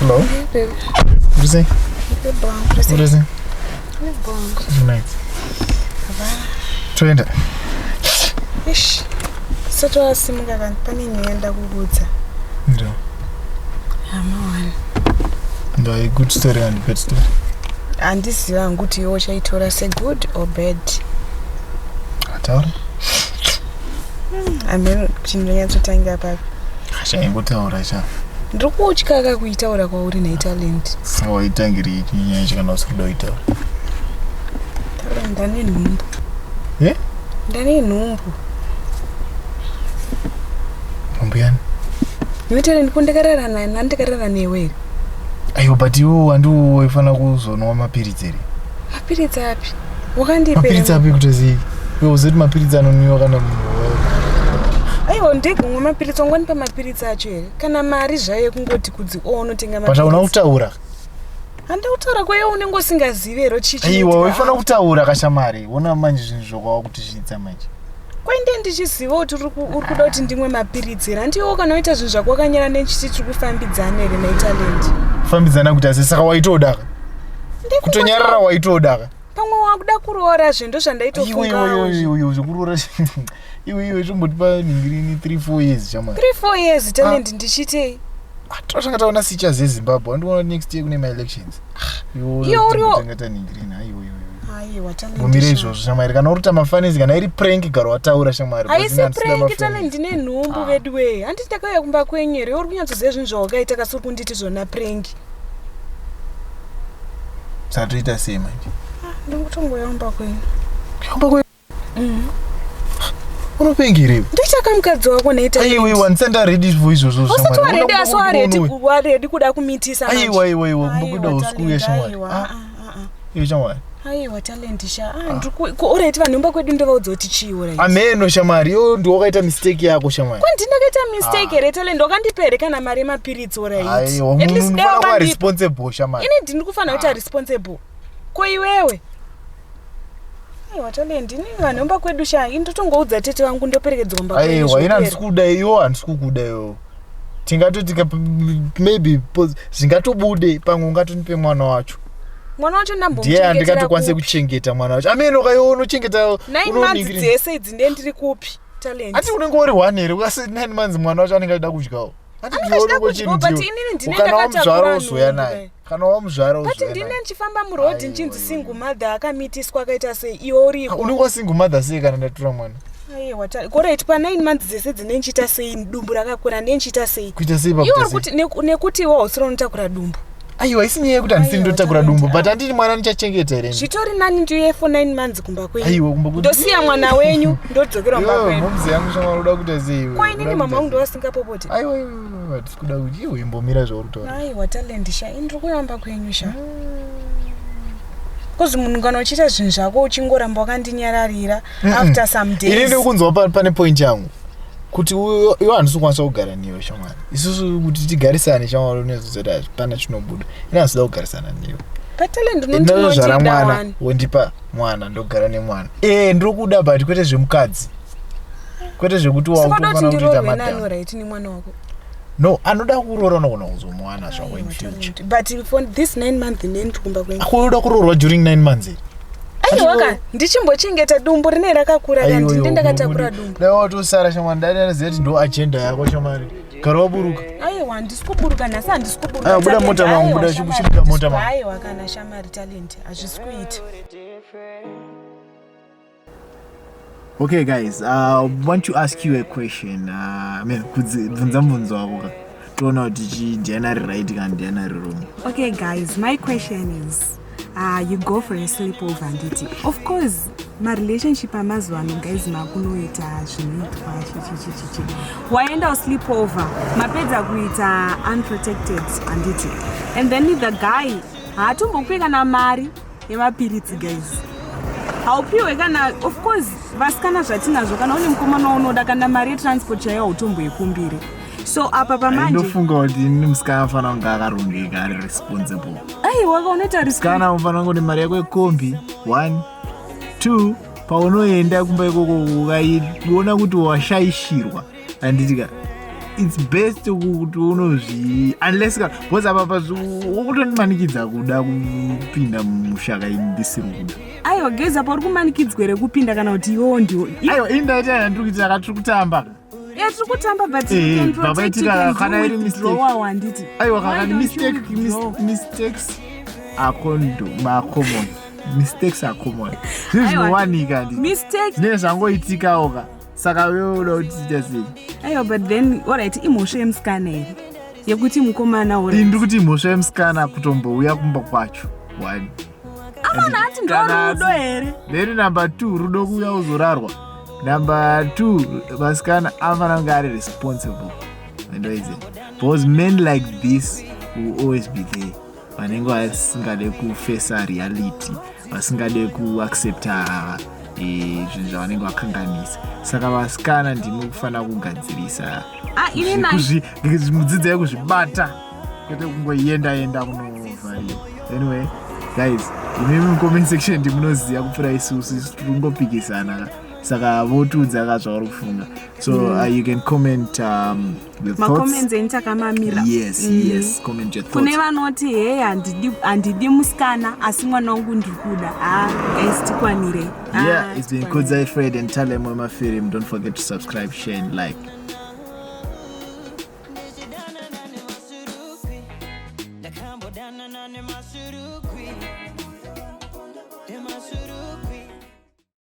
Hello? Yeah, baby. What is it? Good bong. What is it? Good bong. Good night. Twende. Ish. Sato asimuka kanti pane nyenda kukudza. Ndo. Amawani. Ndo a good story and bad story. Andiziva kuti iwo chaitora se good or bad. Ataura? Ameno chinonyatsotangira papi. Achayingotaura cha. Ndiri kutya kuitaura kwauri naItalent. Sawaitangiri chinyanya chikana usikuda kuitaura. Talent ndane nhumbu. Eh? Ndane nhumbu. Nhumbu yani? Iwe Talent kundikarara naye nandikarara newe. Ayo but iwo andiwo waifana kuzonwa mapiritsi ere. Mapiritsi api? Wakandipera. Mapiritsi api kutozivi? Iwe uzoti mapiritsi anonwiwa kana munhu. Aiwa ndegumwe mapiritsi ongwani pa mapiritsi acho ere. Kana mari zvayo kungoti kudzi onotenga mapiritsi. But unautaura. Handakutaura kweyo unenge usingazivi ero chichi. Aiwa waifana kutaura kashamari. Ona manje zvinhu zvokwawa kuti zviitsa manje. Kwainde ndichiziva kuti uri kuda kuti ndimwe mapiritsi ere. Handiwo kana uita zvinhu zvako wakanyara nechiti tiri kufambidzana ere naItalent. Kufambidzana kuti asi saka waitodaka. Kutonyarara waitodaka. Pamwe wakuda kuroora zvinhu zvandaiitofunga. Iwe zvekuroora. Iwe zvombotipa ningirini 3-4 years chamari. 3-4 years Talent ndichitei. Tashanga taona sicha zeZimbabwe. Andiona next year kune my elections. Yo tengata ningirina. Aiwa Talent. Mumire izvozvo shamari. Kana urita mafanisi kana iri prank garo wataura shamari. Haisi prank Talent ndine nhumbu vedwe. Handiti takauya kumba kwenyu ere. Uri kunyatsoziva zvinhu zvawakaita kasi uri kunditi zvona prank. Satoita sei manje? Ndingotongoya kumba kwenyu. Kumba kwenyu? Unopengerewo. Ndichaka mukadzi wako naItalent. Aiwa ndisanda ready for izvozvo shamari. Usati waredi asi waredi kuda kumitisa manje. Aiwa kumbokuda usikuya shamari. Iyo shamari. Aiwa Talent sha. Alright vanhumba kwedu ndovaudza kuti chiwo right. Ameno shamari. Yo ndiwo wakaita mistake yako shamari. Kwandinakaita mistake ere Talent wakandipere kana mari mapiritsi right. Aiwa munhu wa responsible shamari. Ini ndini kufanira kuita responsible. Ko iwewe. Aiwa Talent ini vanhumba kwedu sha indotongoudza tete wangu ndoperekedzwa kumba kwedu. Aiwa ina ndisikuda iyo handisikukuda iyo. Tingatoti maybe zvingatobude pamwe ungatonipe mwana wacho. Mwana wacho ndiye handingatokwanise kuchengeta mwana wacho. Ameno kayo unochengeta 9 months dzese idzi ndiye ndiri kupi Talent. Ati unenge uri 1 here ukasi 9 months mwana wacho anenge achida kudyawo. Ati ndione kuchini but inini ndine kana wamuzvara uzoya naye. Kana wamuzvara uzoya naye. But ndine ndichifamba muroad nchinzi single mother akamitiswa akaita sei iwe uriko. Unenge single mother sei kana ndatora mwana? Aiwa correct pa 9 months dzese dzine nchita sei dumbu rakakura ndenchita sei. Kuita sei pakuti iwe kuti nekuti iwe usoro unotakura dumbu. Aiwa isinyaya yekuti handisiri ndotakura dumbu but handiti mwana ndichachengeta here. Zvitori nani ndiye for 9 months kumba kwenyu. Aiwa kumba kuti ndosiya mwana wenyu ndodzokera kumba kwenyu. Momzi yangu shamari unoda kuita sei iwe. Kwa inini mama wangu ndowasingapopoti. Aiwa ndikuda kuti iwe imbomira zvauritaura. Aiwa Talent sha ndiri kuyamba kwenyu sha. Kozi munhu kana uchiita zvinhu zvako uchingoramba wakandinyararira after some days. Ini ndikunzwa pane point yangu. Kuti iwe handisi kukwanisa kugara newe shamari. Isusu kuti tigarisane shamari unozidzoti pana chinobuda. Ina handisida kugarisana newe. Talent ndinozvara mwana wondipa mwana ndogara nemwana. Ndiri kuda but kwete zvemukadzi. Kwete zvekuti wakufanira kuita madhamu. Right ni mwana wako. No, anoda kuroora unogona kuzomwana zvako in future. But for this 9 months ndini kumba kwenyu. Akuda kuroorwa during 9 months. Aiwa ndichimbochengeta dumbu rine rakakura kandi ndinde ndakatakura dumbu. Leo tosara shamari ndanoziva kuti ndo agenda yako shamari. Gara waburuka. Aiwa ndisikuburuka nasi handisikuburuka. Aiwa buda mota mangu buda chibuda mota mangu. Aiwa kana shamari Talent azvisikuita. Okay guys, I want to ask you a question. I mean, kubvunza wako. Toona kuti ndiana right kana ndiana wrong. Okay guys, my question is you go for a sleepover nditi. Of course, my relationship amazwano guys makunoita zvinoitwa chichi. Waenda sleepover, mapedza kuita unprotected anditi. And then the guy haatombokupe kana mari yemapiritsi guys. Haupiwe kana of course vasikana zvatinazvo kana une mukomana unoda kana mari yetransport chaiyo utomboikumbire. So apa pamanje ndofunga kuti ni musikana afana kunge akarongeka ari responsible. Aiwa unoita musikana unofana kuti mari yako yekombi 1 2 paunoenda kumba ikoko ukaiona kuti washaishirwa handitika it's best kuti unozvi unless because apa ukutondimanikidza kuda kupinda mushaka indisiri kuda. Aiwa geza pa uri kumanikidzwa ere kupinda kana kuti iwo ndio. Aiwa indaita ndiri kuita tiri kutamba. Tiri kutamba but you can protect it kana iri mistake. Wanditi. Aiwa kana mistakes are common. Mistakes are common. Zvinowanika ndi. Mistakes. Nezvangoitikawo ka. Saka wewe unoda kuti tiite sei? Aiwa but then alright imhosva yemusikana ere yekuti mukomana uri. Ndiri kuti imhosva yemusikana kutombouya kumba kwacho. 1. Amana ati ndo rudo ere. Then number 2 rudo kuya uzorarwa. Number 2 vasikana avana kunge ari responsible. Ndoize. Because men like this will always be there. Vanenge vasingade kufesa reality. Vasingade kuaccepta zvinhu zvavanenge vakanganisa. Saka vasikana ndinofanira kugadzirisa mudzidzai kuzvibata kwete kungoenda kunovharira. Anyway guys, imimi mucomment section ndimunoziva kupfuura isusu tiri kungopikisana, saka votiudza zvavari kufunga. So you can comment your thoughts. Comments entakamamira. Yes, comment your thoughts. Kune vanoti hey handidi musikana asi mwana wangu ndikuda. Guys tikwanire. Yeah, it's been Kudzai, Fred and Talem on my film. Don't forget to subscribe, share and like. Masudu